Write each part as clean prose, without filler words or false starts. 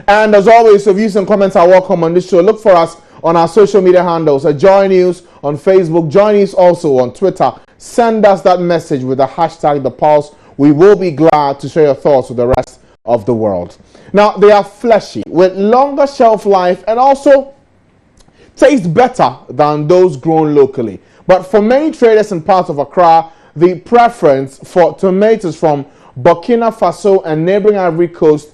And as always, your views and comments are welcome on this show. Look for us on our social media handles at Joy News on Facebook, Joy News also on Twitter. Send us that message with the hashtag The Pulse. We will be glad to share your thoughts with the rest of the world. Now, they are fleshy with longer shelf life and also taste better than those grown locally. But for many traders in parts of Accra, the preference for tomatoes from Burkina Faso and neighboring Ivory Coast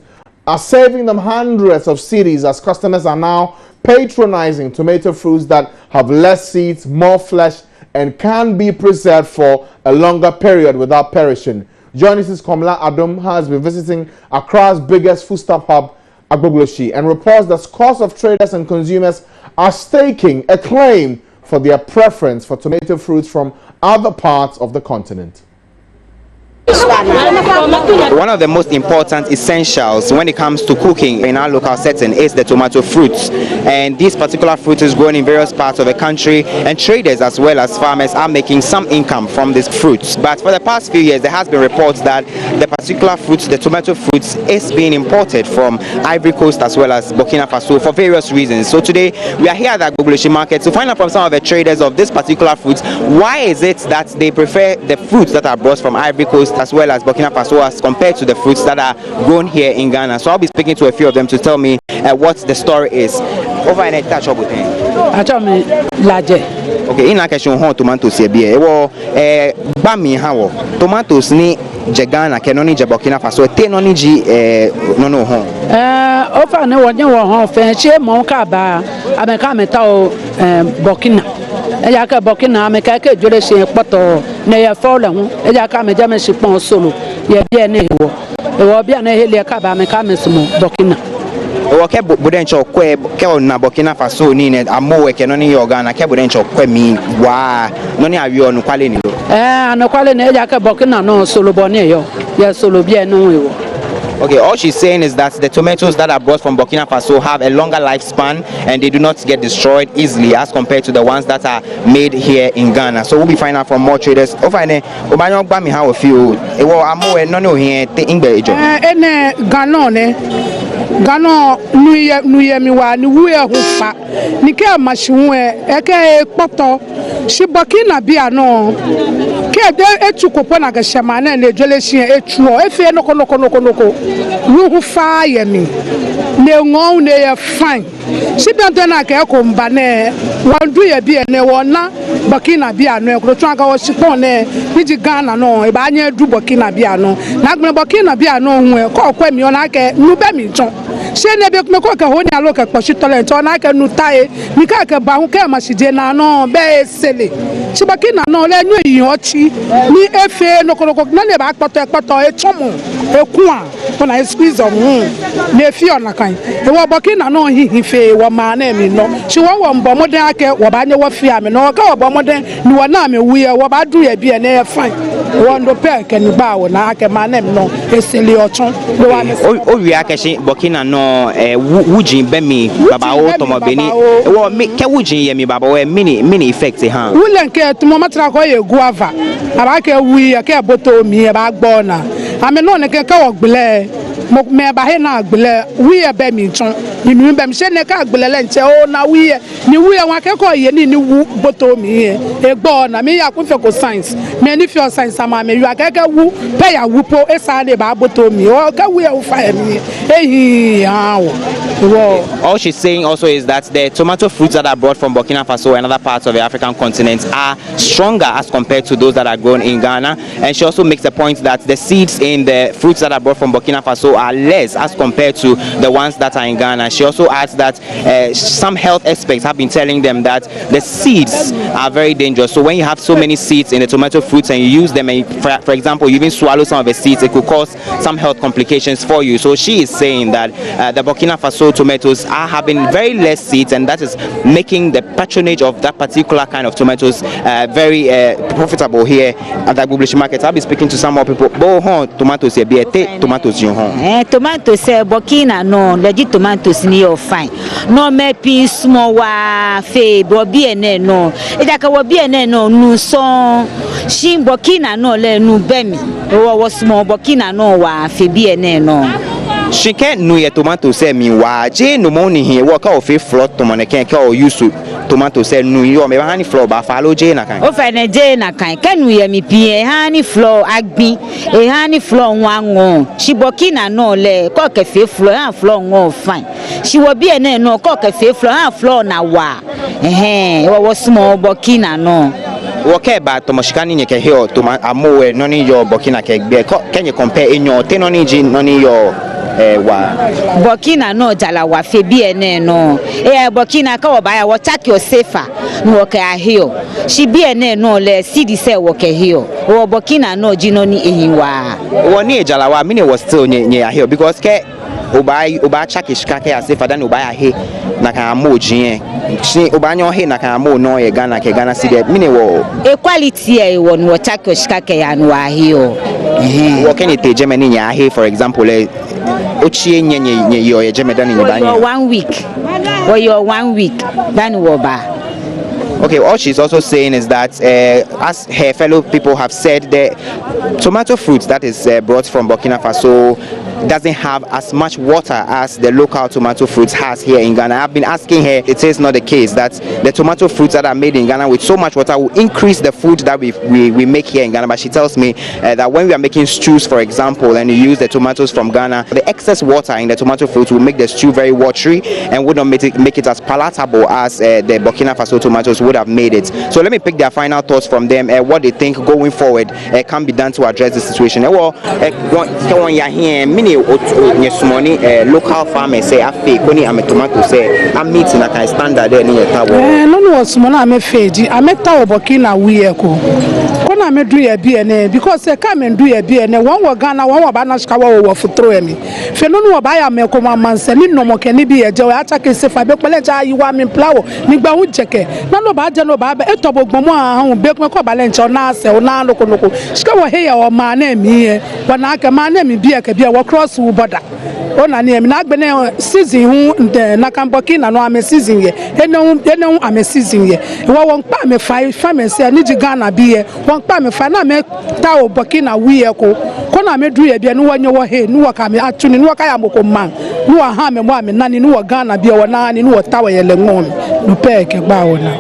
are saving them hundreds of cedis as customers are now patronizing tomato fruits that have less seeds, more flesh, and can be preserved for a longer period without perishing. Journalist Komla Adom has been visiting Accra's biggest foodstuff hub, Agbogloshi, and reports that scores of traders and consumers are staking a claim for their preference for tomato fruits from other parts of the continent. One of the most important essentials when it comes to cooking in our local setting is the tomato fruits, and this particular fruit is grown in various parts of the country, and traders as well as farmers are making some income from these fruits. But for the past few years there has been reports that the particular fruits, the tomato fruits, is being imported from Ivory Coast as well as Burkina Faso for various reasons. So today we are here at the Agbogloshi market to find out from some of the traders of this particular fruits, why is it that they prefer the fruits that are brought from Ivory Coast as well as Burkina Faso as compared to the fruits that are grown here in Ghana. So I'll be speaking to a few of them to tell me what the story is. Over in a touch up with him. Okay, in like a show home tomatoes here be bami how tomatoes ni Ghana kenoni Burkina Faso tenoni no home. Ofa ne wonye wo home fe che mo ka ba abeka meta o Burkina eya ka Burkina me ka ke jole se poto ne ya fo le hu eya ka me jame se pon solo ye bia ne wo bia ne hele ka ba me ka me sumo Burkina ke budencho kwe ke na Burkina Faso ni ne amowe ke no ni Ghana ke budencho kwe mi wa no ni awi onu kwale ni lo no kwale ne eya ka Burkina no solo boni yo ye solo bia no wo. Okay, all she's saying is that the tomatoes that are brought from Burkina Faso have a longer lifespan and they do not get destroyed easily as compared to the ones that are made here in Ghana. So we'll be finding out from more traders. How a few no here Ghana nuye miwa ni wuye hufa nike mashiwe eke poto shi Burkina bia no ke de etu kopo na gashama na le jole shi etu o efe noko wu hufa ye mi ne ngou ne ye fine shi danto na ke ko mba ne wandu ye bia ne wona Burkina bia no e ko tun aga wo shipon ne biji Ghana no e ba anya du Burkina bia no na gbe Burkina bia no hu e ko kwa mi ona ke nu be mi ton she ne be ko ka ho ni alo ke poshi tolerant ona ke nu tae mi ka ke ba hu ke ma shije na no be sele shi Burkina no le nyu yi ochi ni efe no ko na le ba poto e chomo e ku a ko na squeeze on ne fi ona kan e wo Burkina no hi fe wo ma na mi no shi wo mbo moden ake wo ba nye wo fi ame no ka wo moden ni wo na me wuye wo ba du ye bia na e fine wo ndo pe ke ni ba wo na ake ma na mi no esele ochon lo wa me o wi ake shi Burkina no wujin be mi baba o to mo be ni wo ke wujin ye mi baba we mini effect ha wulen ke to mo matra ko ye guava aba ke wi ke boto mi e ba gbo na ame no ne ke ka wo gbele mo me ba he na gbele wi e be mi chon ni nu be mi se ne ka gbele le nche o na wi e ni wi e wa ke ko ye ni wu boto mi e gbo na mi ya ku fe ko science me ni fi science ama me yu akeke wu pe ya wu po e sa de ba boto mi o ka wi e wu fa mi ehi awo. All she's saying also is that the tomato fruits that are brought from Burkina Faso and other parts of the African continent are stronger as compared to those that are grown in Ghana, and she also makes the point that the seeds in the fruits that are brought from Burkina Faso are less as compared to the ones that are in Ghana. She also adds that some health experts have been telling them that the seeds are very dangerous. So when you have so many seeds in the tomato fruits and you use them, and for example you even swallow some of the seeds, it could cause some health complications for you. So she is saying that the Burkina Faso tomatoes are having very less seeds, and that is making the patronage of that particular kind of tomatoes very profitable here at the Agbogloshi market. I'll be speaking to some more people. Tomatoes here, tomatoes you home. Tomatoes Burkina no legit tomatoes ni o fine. No me pi small wa fe bo bien no. E da ka wo bien no nu so shin Burkina no le nu bemi. O wo small Burkina no wa fe bien no. she can't know your tomato say me why Jane no money here work out of float tomato can call use tomato say no you me honey floor ba follow Jane na kan. O fa na Jane na kan can we me pie honey floor agbi e honey floor nwango she Burkina no le ko ke fe floor ha floor ngo fine she will be na no ko ke fe floor ha floor na wa wo small Burkina no okay but tomoshikani nyeke here to amowe no ni your Burkina ke be can you compare in your tenoni Jane no ni your wa Burkina no jala wa fe bi ene no Burkina ka oba wa take your safer no ka ahio she bi ene no le cd say wo ka ahio wo Burkina no jino ni ehiwa woni jala wa me was still nye ahio because ke oba chake shika ke safer than oba ahe na kan amojin she oba nyo he na kan amo no ye Ghana ke Ghana city me wo equality e wo no take your shika ke ya no ahio wo can it Germany nya ahe for example ochie nye yo Germany than in Ghana 1 week or your 1 week than wo ba. Okay, all she's also saying is that as her fellow people have said, the tomato fruit that is brought from Burkina Faso doesn't have as much water as the local tomato fruits has here in Ghana. I've been asking her, it is not the case that the tomato fruits that are made in Ghana with so much water will increase the food that we make here in Ghana. But she tells me that when we are making stews, for example, and you use the tomatoes from Ghana, the excess water in the tomato fruits will make the stew very watery and would not make it as palatable as the Burkina Faso tomatoes would have made it. So let me pick their final thoughts from them, what they think going forward can be done to address the situation. Well, local farmers say afi koni ame tomato say am meat na kan standard there ni yeta wo no no small ame feedi ame ta Burkina wiye ko kona ame do ye bi ene because say ka me do ye bi ene won wo Ghana won wo ba na shika wo futuro emi fe no no ba ya me ko manse ni no mo ke ni bi ye je wo acha ke se fa be pele ja yi wa mi plawo ni gba hu jeke na no ba je no ba be etobo gbon mo ahun be ko ba le nche na ase o na loko shika wo he ya o ma na emi ye wa na aka ma na emi bi e ka bi e wo cross wo border ona ni emi na gbene season hu na kan Burkina no ame season ye enu ame season ye wo won pa me fa me se ni ji Ghana bi ye won pa me fa na me ta o Burkina wi ye ko na me du ye bi no wonye wo he no ka me atuni no ka ya moko man no ha me mo ame nani no Ghana bi wo na ni no ta wo ye le ngom no pe ke gba wo na.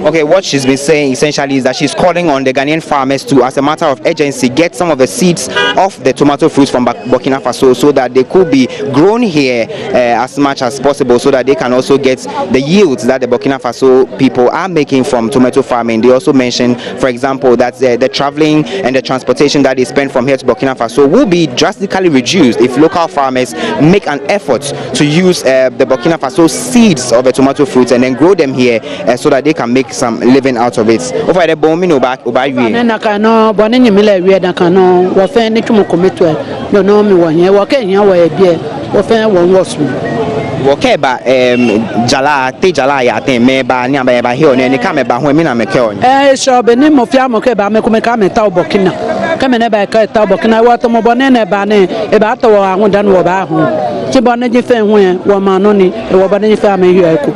Okay, what she's been saying essentially is that she's calling on the Ghanaian farmers to, as a matter of urgency, get some of the seeds of the tomato fruits from Burkina Faso so that they could be grown here as much as possible so that they can also get the yields that the Burkina Faso people are making from tomato farming. They also mentioned, for example, that the traveling and the transportation that they spend from here to Burkina Faso will be drastically reduced if local farmers make an effort to use the Burkina Faso seeds of the tomato fruits and then grow them here so that they can make some living out of it. Over the bomb no back oba wi na ka no bone nyimile wi da ka no wo fe ni tumo kometo no no mi wonye wo ka nya wo e bie wo fe won wosu wo ke ba jala ya ten me ba ni aba he on ni ka me ba ho mi na me ke on so be ni mo fia mo ke ba me ko me ka me ta Burkina ka me ne ba ka ta Burkina wo to mo bone ne ba ne e ba to wo ahun dan wo ba ho ti bone ji fe hu e wo ma no ni e wo bone ji fe ame hi e ko.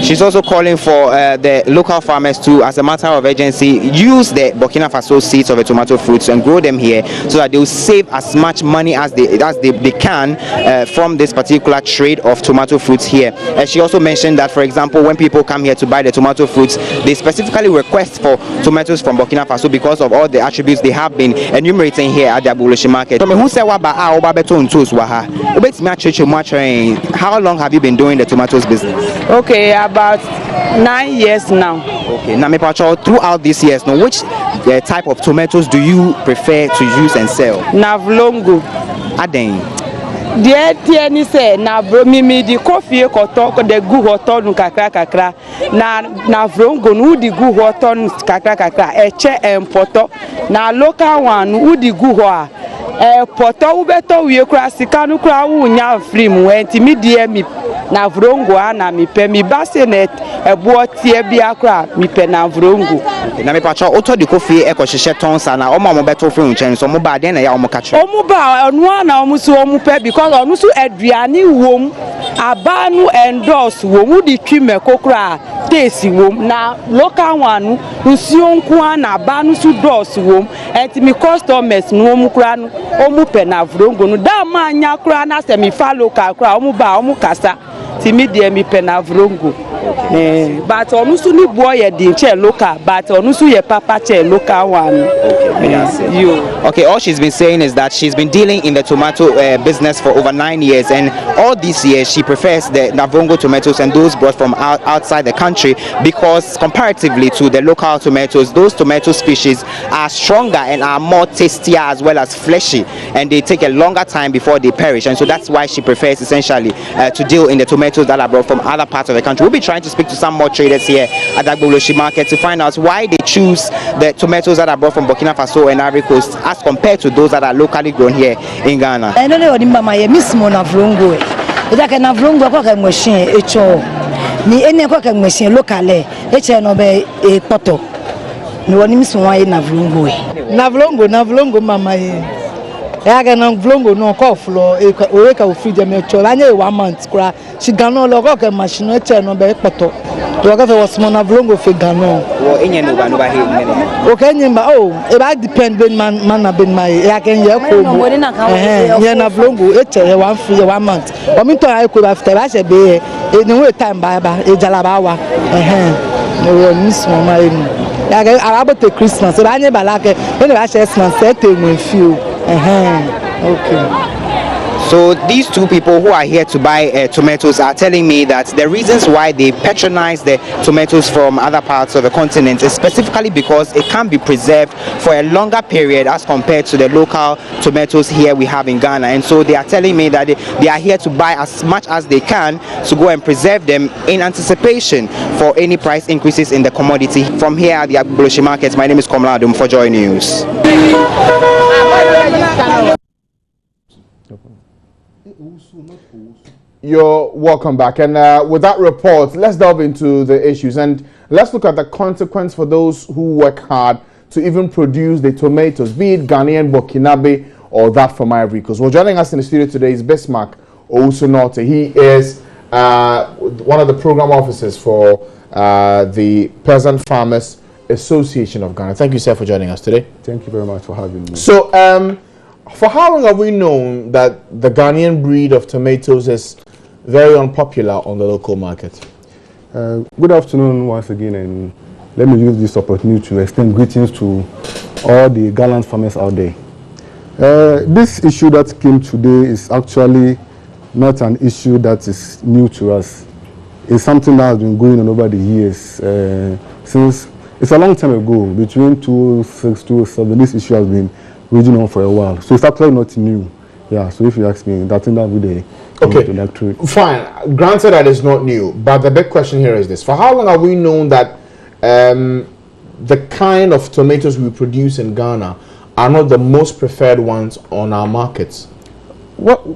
She's also calling for the local farmers to, as a matter of urgency, use the Burkina Faso seeds of the tomato fruits and grow them here so that they will save as much money as they can from this particular trade of tomato fruits here. She also mentioned that, for example, when people come here to buy the tomato fruits, they specifically request for tomatoes from Burkina Faso because of all the attributes they have been enumerating here at the Abulushi market. How long have you been doing the tomatoes business? Okay, about 9 years now. Okay, now throughout these years, now which type of tomatoes do you prefer to use and sell? Navlongo. Aden. The tieni say mimi di coffee koto de gu hoto nu kakra na vrongo nu di gu hoto nu kakra eche empoto na local one nu di gu ho poto ubeto wie kra sika nu kra wu nya free mu enti die mi na vrongo ana mi pe mi base net ebuo tie bia kra mi pe na vrongo na me pacho oto di coffee e ko hihye tonsa na o ma mo beto free nchen so mo ba den na ya o mo ka kire o mo ba onu ana o mo so o mo pe because onu so aduane wom abanu endorse wo mu di twime kokra taste wo na local one nsuo nko na abanu su dose wo enti mi customers no mu kura no omu pe na vrongo no da ma anya kura na se mi fa local kura omu ba omu kasa ti mi de mi pe na vrongo but onu su ni boy ye di che local but onu su ye papa che local one. Okay, all she's been saying is that she's been dealing in the tomato business for over 9 years, and all these years she prefers the Navrongo tomatoes and those brought from outside the country because comparatively to the local tomatoes, those tomato species are stronger and are more tastier as well as fleshy, and they take a longer time before they perish, and so that's why she prefers essentially to deal in the tomatoes that are brought from other parts of the country. We'll be trying to speak to some more traders here at the Agboloshi market to find out why they choose the tomatoes that are brought from Burkina Faso and Ivory Coast as compared to those that are locally grown here in Ghana. I don't know what my Miss Monavrongo. It's like a Navrongo cocker machine, ni any cocker machine locally, no be a poto. No one miss why Navrongo. Navrongo, mamma. Yaga Navrongo no call floor, a wake of freedom, I know 1 month cry. She got no local machine, no be poto. Whatever was Monavrongo for Gano. Okay, if I depend on man, I've been my Yakan Navrongo, it's 1 free 1 month. I mean, I could have I said, be in no time by a Jalabawa. No miss my I about the Christmas, I never like it when I say setting with you. Okay. So these two people who are here to buy tomatoes are telling me that the reasons why they patronize the tomatoes from other parts of the continent is specifically because it can be preserved for a longer period as compared to the local tomatoes here we have in Ghana. And so they are telling me that they are here to buy as much as they can to go and preserve them in anticipation for any price increases in the commodity. From here at the Agboloshi market, my name is Komla Adum for Joy News. You're welcome back, and with that report, let's delve into the issues and let's look at the consequence for those who work hard to even produce the tomatoes, be it Ghanaian, Burkinabe, or that from Ivory Coast. Well, joining us in the studio today is Bismarck Owusu-Norte. He is one of the program officers for the Peasant Farmers Association of Ghana. Thank you, sir, for joining us today. Thank you very much for having me. So, for how long have we known that the Ghanaian breed of tomatoes is very unpopular on the local market? Good afternoon once again, and let me use this opportunity to extend greetings to all the gallant farmers out there. This issue that came today is actually not an issue that is new to us. It's something that has been going on over the years. Since it's a long time ago, between 2006 to 2007, this issue has been raging on for a while. So it's actually not new. Yeah, so if you ask me, that's in that video. Okay, fine. Granted that it's not new, but the big question here is this. For how long have we known that the kind of tomatoes we produce in Ghana are not the most preferred ones on our markets? When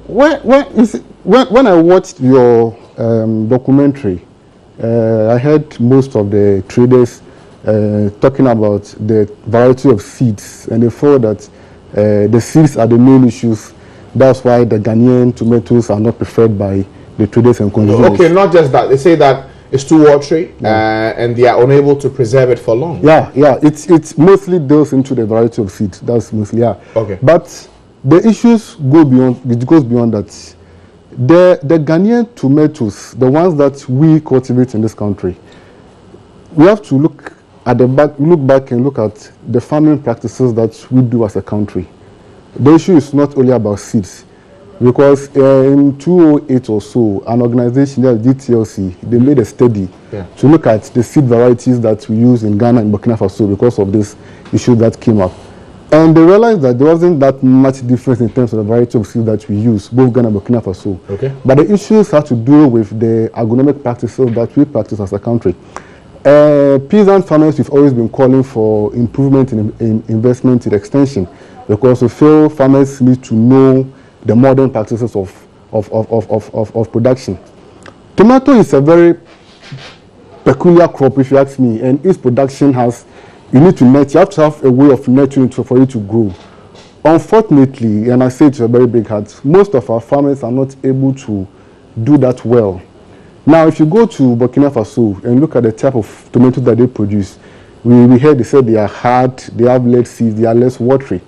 I watched your documentary, I heard most of the traders talking about the variety of seeds, and they thought that the seeds are the main issues. That's why the Ghanaian tomatoes are not preferred by the traders and consumers. Okay, not just that. They say that it's too watery, and they are unable to preserve it for long. Yeah. It's mostly goes into the variety of seeds. That's mostly Okay. But the issues go beyond. It goes beyond that. The Ghanaian tomatoes, the ones that we cultivate in this country, we have to look back and look at the farming practices that we do as a country. The issue is not only about seeds, because in 2008 or so, an organization called DTLC, they made a study to look at the seed varieties that we use in Ghana and Burkina Faso because of this issue that came up. And they realized that there wasn't that much difference in terms of the variety of seeds that we use, both Ghana and Burkina Faso. Okay. But the issues have to do with the agronomic practices that we practice as a country. Peasant farmers, we've always been calling for improvement in investment in extension, because we feel farmers need to know the modern practices of production. Tomato is a very peculiar crop, if you ask me, and its production you need to nurture, you have to have a way of nurturing it for it to grow. Unfortunately, and I say it to a very big heart, most of our farmers are not able to do that well. Now, if you go to Burkina Faso and look at the type of tomatoes that they produce, we heard they said they are hard, they have less seeds, they are less watery.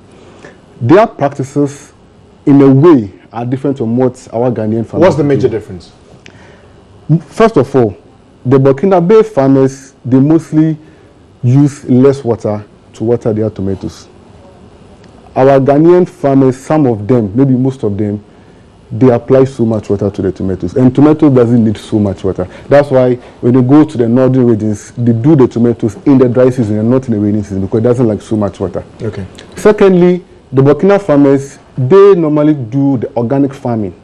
Their practices, in a way, are different from what our Ghanaian farmers What's the major difference? First of all, the Burkina farmers, they mostly use less water to water their tomatoes. Our Ghanaian farmers, some of them, maybe most of them, they apply so much water to the tomatoes, and tomato doesn't need so much water. That's why when you go to the northern regions, they do the tomatoes in the dry season and not in the rainy season because it doesn't like so much water. Okay. Secondly, the Burkina farmers, they normally do the organic farming.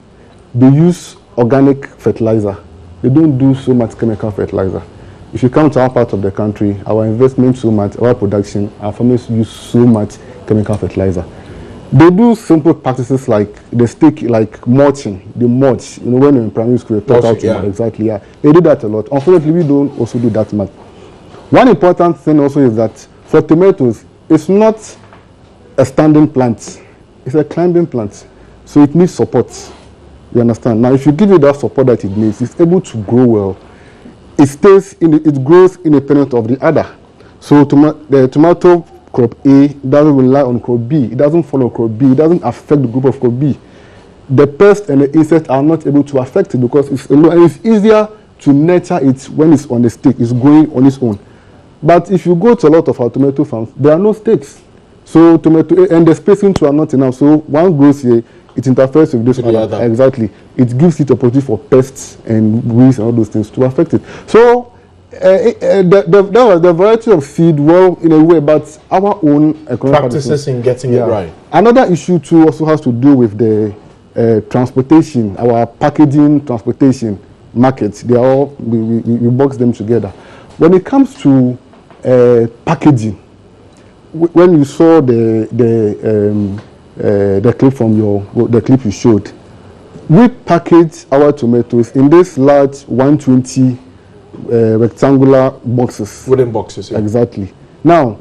They use organic fertilizer. They don't do so much chemical fertilizer. If you come to our part of the country, our investment so much, our production, our farmers use so much chemical fertilizer. They do simple practices like they stick like mulching, the mulch. You know, when you're in primary school, they taught how to mulch. Exactly, yeah. They do that a lot. Unfortunately, we don't also do that much. One important thing also is that for tomatoes, it's not a standing plant. It's a climbing plant. So it needs support. You understand? Now, if you give it that support that it needs, it's able to grow well. It grows independent of the other. So the tomato crop A doesn't rely on crop B. It doesn't follow crop B. It doesn't affect the group of crop B. The pest and the insect are not able to affect it because it's alone, and it's easier to nurture it when it's on the stick. It's growing on its own. But if you go to a lot of our tomato farms, there are no stakes. So tomato and the spacing too are not enough. So one grows here, it interferes with this other. Exactly. It gives it opportunity for pests and weeds and all those things to affect it. So the variety of seed, well, in a way, but our own economic practices in getting it right. Another issue too also has to do with the transportation, our packaging, transportation markets. They are all we box them together. When it comes to packaging, when you saw the clip from the clip you showed, we package our tomatoes in this large 120 rectangular boxes. Wooden boxes. Yeah. Exactly. Now,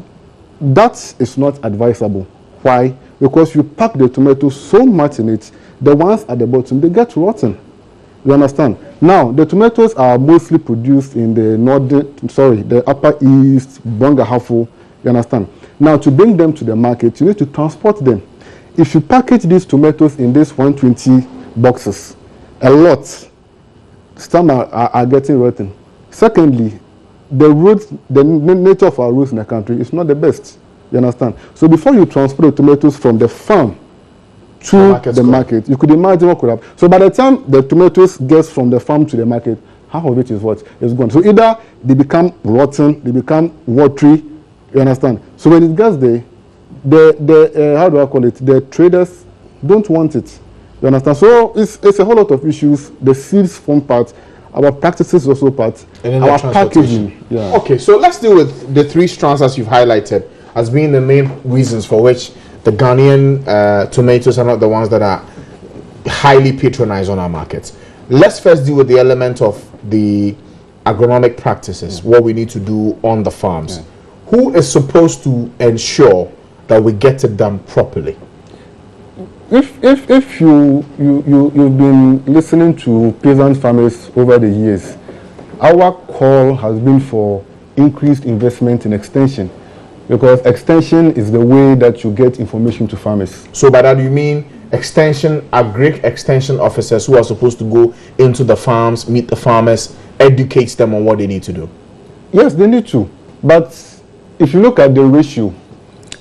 that is not advisable. Why? Because you pack the tomatoes so much in it, the ones at the bottom, they get rotten. You understand? Now, the tomatoes are mostly produced in the Upper East, Bongahafo. You understand? Now, to bring them to the market, you need to transport them. If you package these tomatoes in these 120 boxes, a lot, some are getting rotten. Secondly, the nature of our roads in the country is not the best. You understand? So before you transport the tomatoes from the farm to the market, you could imagine what could happen. So by the time the tomatoes gets from the farm to the market, half of it is what is gone. So either they become rotten, they become watery. You understand? So when it gets there, how do I call it? The traders don't want it. You understand? So it's a whole lot of issues. The seeds form part. Our practices also part. And our packaging. Yeah. Okay, so let's deal with the three strands as you've highlighted as being the main reasons for which the Ghanaian tomatoes are not the ones that are highly patronized on our markets. Let's first deal with the element of the agronomic practices, what we need to do on the farms. Who is supposed to ensure that we get it done properly? If you've been listening to peasant farmers over the years, our call has been for increased investment in extension, because extension is the way that you get information to farmers. So by that you mean agric extension officers who are supposed to go into the farms, meet the farmers, educate them on what they need to do? Yes, they need to. But if you look at the ratio,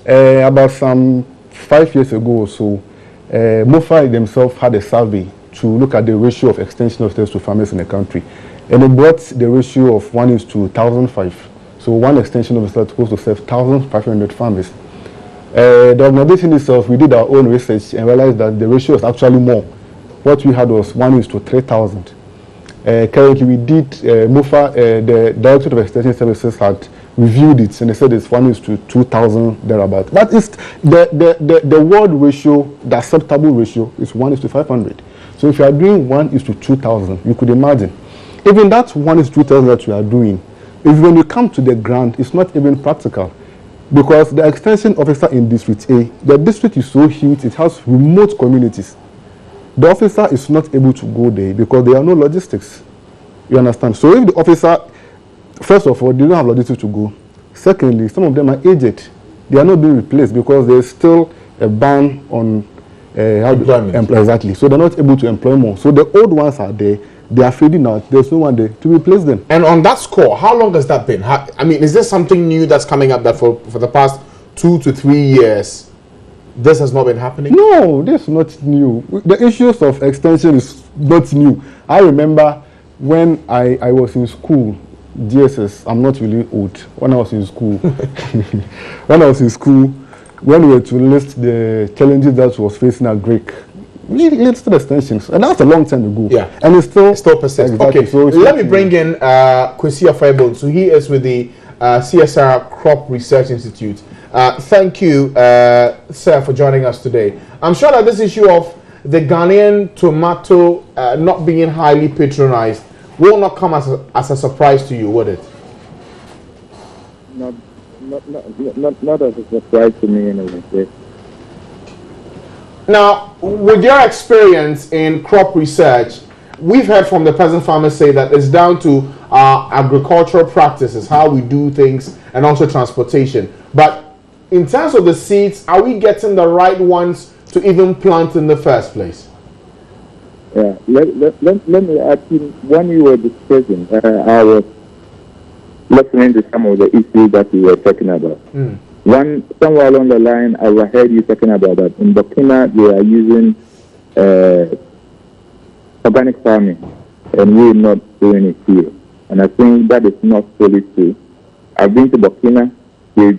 about some 5 years ago or so, MOFA themselves had a survey to look at the ratio of extension officers to farmers in the country. And it brought the ratio of 1:1,005. So one extension officer is supposed to serve 1,500 farmers. The organization itself, we did our own research and realized that the ratio is actually more. What we had was 1:3,000. Currently, we did MOFA, the Directorate of Extension Services had reviewed it and they said it's 1:2,000 thereabout. But it's the world ratio, the acceptable ratio is 1:500. So if you are doing 1:2,000, you could imagine. Even that 1:2,000 that you are doing, is when you come to the ground, it's not even practical. Because the extension officer in District A, the district is so huge, it has remote communities. the officer is not able to go there because there are no logistics. You understand? So if the officer, first of all, they don't have logistics to go. Secondly, some of them are aged. They are not being replaced because there is still a ban on employment. Exactly. So they're not able to employ more. So the old ones are there. They are fading out. There's no one there to replace them. And on that score, how long has that been? I mean, is there something new that's coming up that for the past 2 to 3 years, this has not been happening? No, this is not new. The issues of extension is not new. I remember when I was in school, GSS, I'm not really old. When I was in school, when we were to list the challenges that was facing our Greek, we listed extensions, and that's a long time ago. Yeah, and it still persists. Exactly. Okay, so let me bring in Kwesi Afebon. So he is with the CSR Crop Research Institute. Thank you, sir, for joining us today. I'm sure that this issue of the Ghanaian tomato not being highly patronized will not come as a surprise to you, would it? Not as a surprise to me anyway. Now, with your experience in crop research, we've heard from the peasant farmers say that it's down to agricultural practices, how we do things, and also transportation. But in terms of the seeds, are we getting the right ones to even plant in the first place? Yeah, let me ask you, when you were discussing, I was listening to some of the issues that you were talking about. Somewhere along the line, I heard you talking about that. In Burkina, they are using organic farming, and we're not doing it here. And I think that is not fully true. I've been to Burkina, they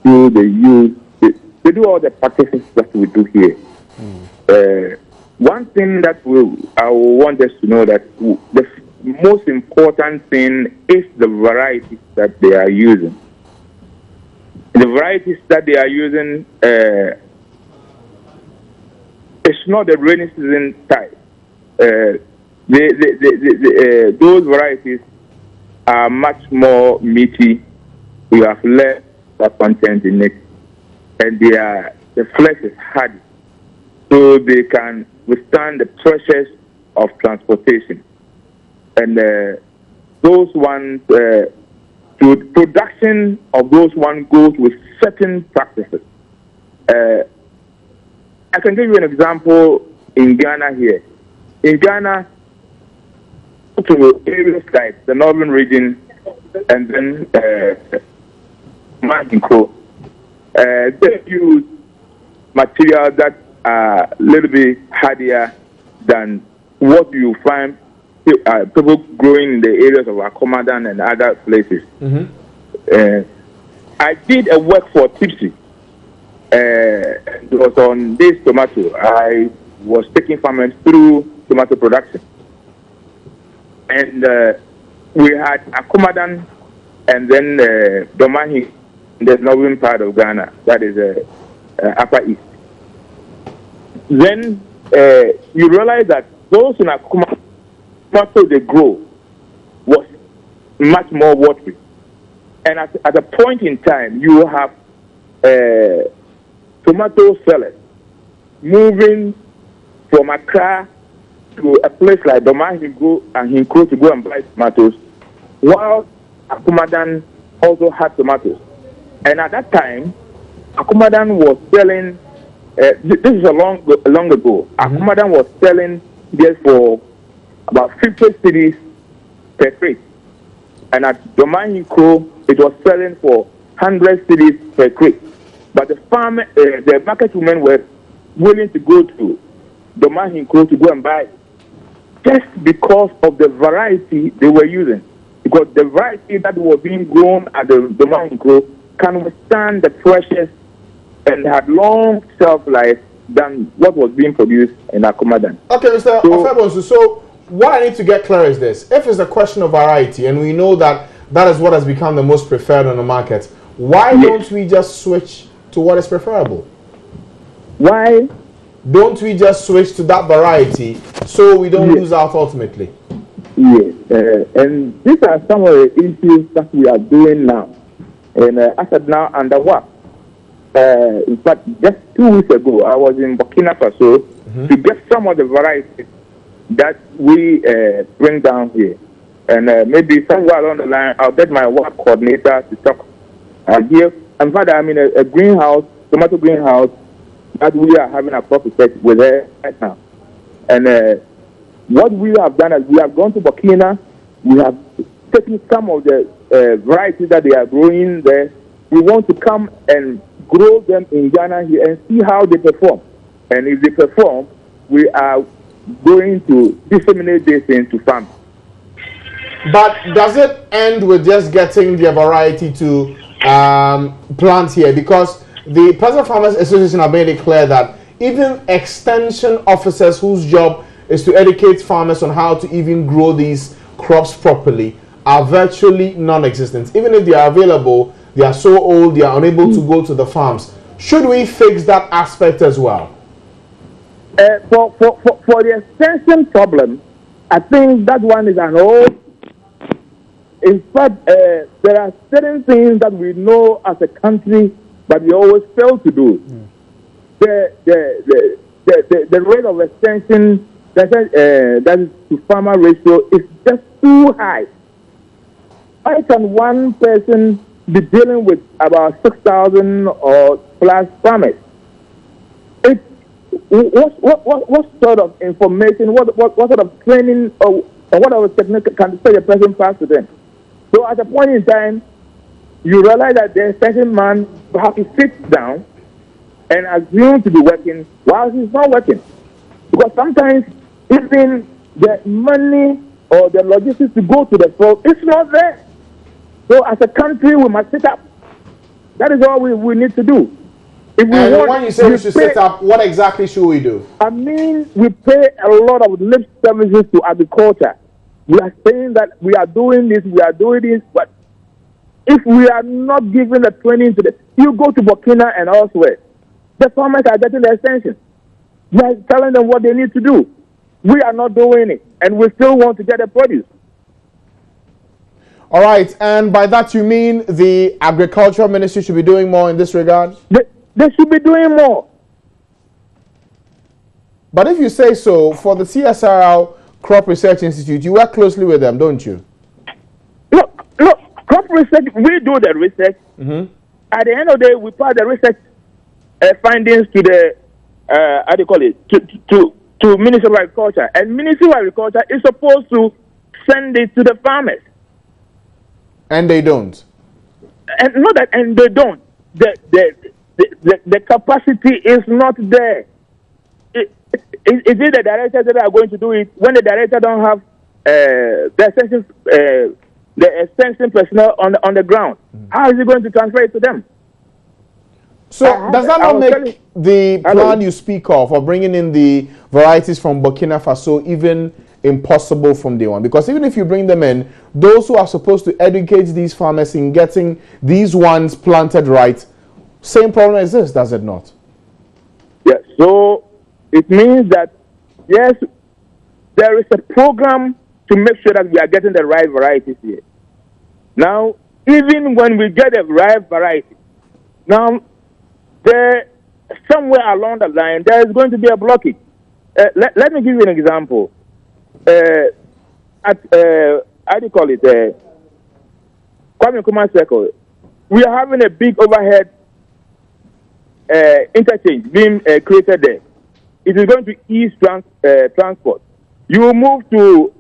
do all the practices that we do here. One thing that I want us to know that the most important thing is the varieties that they are using. The varieties that they are using, it's not the rainy season type. Those varieties are much more meaty. You have less content in it, and the flesh is hard, so they can withstand the pressures of transportation. And those ones, production of those ones goes with certain practices. I can give you an example in Ghana here. In Ghana, to areas like the northern region and then Mankinkro, they use materials that are a little bit harder than what you find people growing in the areas of Akomadan and other places. I did a work for Tipsy. It was on this tomato. I was taking farmers through tomato production. And we had Akomadan and then Domahi in the northern part of Ghana, that is Upper East. Then you realize that those in Akomadan, tomato they grow was much more watery. And at a point in time, you have tomato sellers moving from Accra to a place like Domahi and Hinkro to go and buy tomatoes, while Akomadan also had tomatoes. And at that time, Akomadan was selling, this is long ago, Akomadan was selling there for about 50 cedis per crate. And at Domahi Hinkro, it was selling for 100 cedis per crate. But the market women were willing to go to Domahi Hinkro to go and buy just because of the variety they were using. Because the variety that was being grown at the Domahi Hinkro can withstand the pressures and had long shelf life than what was being produced in Akomadan. Okay, Mr. Afebonsu, so what I need to get clear is this. If it's a question of variety, and we know that that is what has become the most preferred on the market, why don't we just switch to what is preferable? Why don't we just switch to that variety so we don't lose out ultimately? Yes, and these are some of the issues that we are doing now. And I said now under what? In fact, just 2 weeks ago, I was in Burkina Faso to get some of the varieties that we bring down here. And maybe somewhere along the line, I'll get my work coordinator to talk here. In fact, I'm in a greenhouse, tomato greenhouse, that we are having a crop research with her right now. And what we have done is we have gone to Burkina, we have taken some of the varieties that they are growing there. We want to come and grow them in Ghana here and see how they perform. And if they perform, we are going to disseminate this into farms. But does it end with just getting the variety to plant here? Because the President Farmers Association have made it clear that even extension officers whose job is to educate farmers on how to even grow these crops properly are virtually non-existent. Even if they are available, they are so old, they are unable to go to the farms. Should we fix that aspect as well? For the extension problem, I think that one is an old. In fact, there are certain things that we know as a country, but we always fail to do. The rate of extension that is to farmer ratio is just too high. Why can one person be dealing with about 6,000 or plus farmers? What sort of information, what sort of training, or what sort of technique can such a person pass to them? So at a point in time, you realize that the extension man has to sit down and assume to be working while he's not working. Because sometimes even the money or the logistics to go to the field is not there. So as a country, we must sit up. That is all we need to do. If we want, when you say we should sit up, what exactly should we do? I mean, we pay a lot of lip services to agriculture. We are saying that we are doing this, but if we are not giving the training to you go to Burkina and elsewhere, the farmers are getting the extension. We are telling them what they need to do. We are not doing it, and we still want to get the produce. All right, and by that you mean the Agricultural Ministry should be doing more in this regard? They should be doing more. But if you say so, for the CSRL Crop Research Institute, you work closely with them, don't you? Look, crop research, we do the research. At the end of the day, we pass the research findings to the, how do you call it, to Ministry of Agriculture. And Ministry of Agriculture is supposed to send it to the farmers. And they don't? And not that, and they don't. The capacity is not there. Is it the directors that are going to do it when the director don't have the extension personnel on the ground? How is he going to transfer it to them? So does that not make the plan you speak of bringing in the varieties from Burkina Faso even impossible from day one? Because even if you bring them in, those who are supposed to educate these farmers in getting these ones planted right, same problem exists, does it not? Yes. So it means that, yes, there is a program to make sure that we are getting the right varieties here. Now, even when we get the right variety, now, somewhere along the line, there is going to be a blockage. Let me give you an example. How do you call it? Kwame Nkrumah Circle. We are having a big overhead interchange being created there. It is going to ease transport. You will move to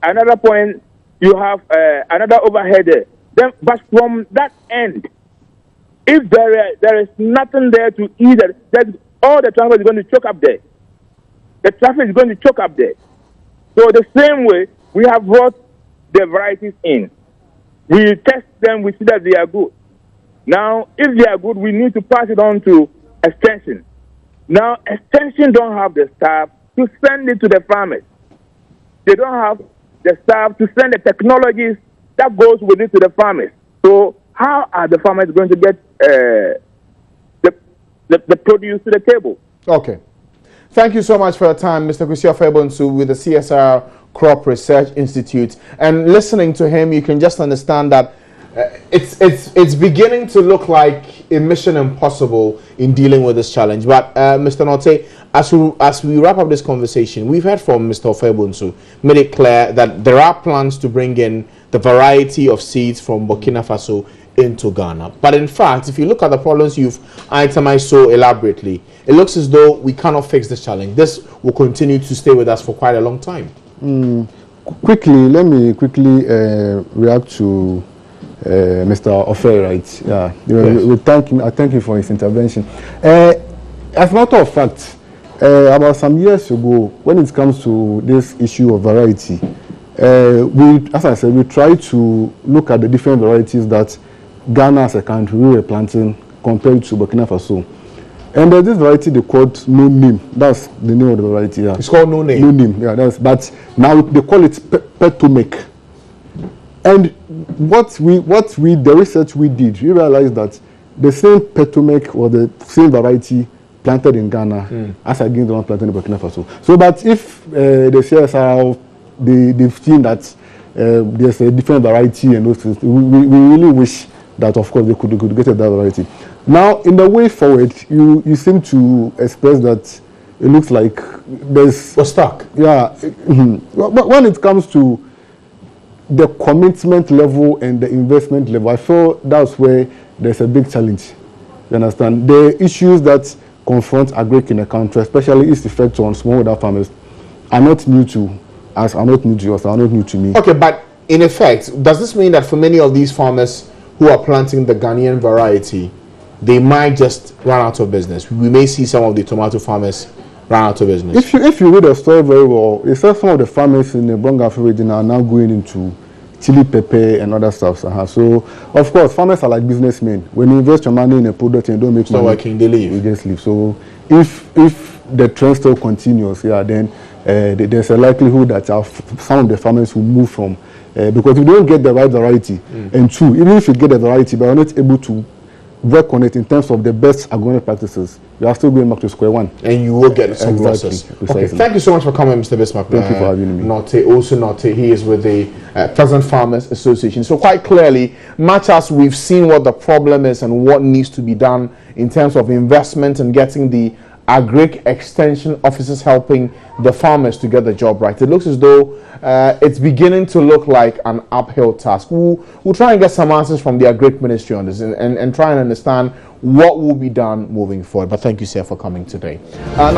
another point, you have another overhead there. Then, but from that end, if there is nothing there to ease it, all the traffic is going to choke up there. The traffic is going to choke up there. So the same way, we have brought the varieties in. We test them, we see that they are good. Now, if they are good, we need to pass it on to extension. Now, extension don't have the staff to send it to the farmers. They don't have the staff to send the technologies that goes with it to the farmers. So how are the farmers going to get the produce to the table? Okay. Thank you so much for your time, Mr. Kwesi Ofebonsu with the CSR Crop Research Institute. And listening to him, you can just understand that it's beginning to look like a mission impossible in dealing with this challenge. But Mr. Norte, as we wrap up this conversation, we've heard from Mr. Ofebunsu, made it clear that there are plans to bring in the variety of seeds from Burkina Faso into Ghana. But in fact, if you look at the problems you've itemized so elaborately, it looks as though we cannot fix this challenge. This will continue to stay with us for quite a long time. Let me quickly react to Mr. Ofe, right? Yeah, we thank him. I thank him for his intervention. As a matter of fact, about some years ago, when it comes to this issue of variety, as I said, we try to look at the different varieties that Ghana as a country we were planting compared to Burkina Faso. And there's this variety they called No Name. That's the name of the variety. Yeah. It's called No Name. No Name. Yeah, but now they call it Petomek. And the research we did, we realized that the same Petomek or the same variety planted in Ghana as against the one planted in Burkina Faso. So, but if the CSR they've seen that there's a different variety and those things, we really wish that of course they could get that variety. Now, in the way forward, you seem to express that it looks like we're stuck. Yeah. But when it comes to the commitment level and the investment level, I feel that's where there's a big challenge. You understand? The issues that confront agric in the country, especially its effect on smallholder farmers, are not new to us, are not new to us, are not new to me. Okay, but in effect, does this mean that for many of these farmers who are planting the Ghanaian variety, they might just run out of business? We may see some of the tomato farmers run out of business. If you read the story very well, it says some of the farmers in the Bongafe region are now going into chili pepper and other stuff. So, of course, farmers are like businessmen. When you invest your money in a product and you don't make money, working, they leave. You just leave. So, if the trend still continues, then there's a likelihood that some of the farmers will move from because if you don't get the right variety, and two, even if you get the variety, but you're not able to work on it in terms of the best agronomic practices, you are still going back to square one. And you will get some losses. Okay, thank you so much for coming, Mr. Bismarck. Thank you for having me. Norte, he is with the Present Farmers Association. So quite clearly, much as we've seen what the problem is and what needs to be done in terms of investment and getting the agric extension officers helping the farmers to get the job right, it looks as though it's beginning to look like an uphill task. We'll try and get some answers from the agric ministry on this and try and understand what will be done moving forward. But thank you, sir, for coming today. Now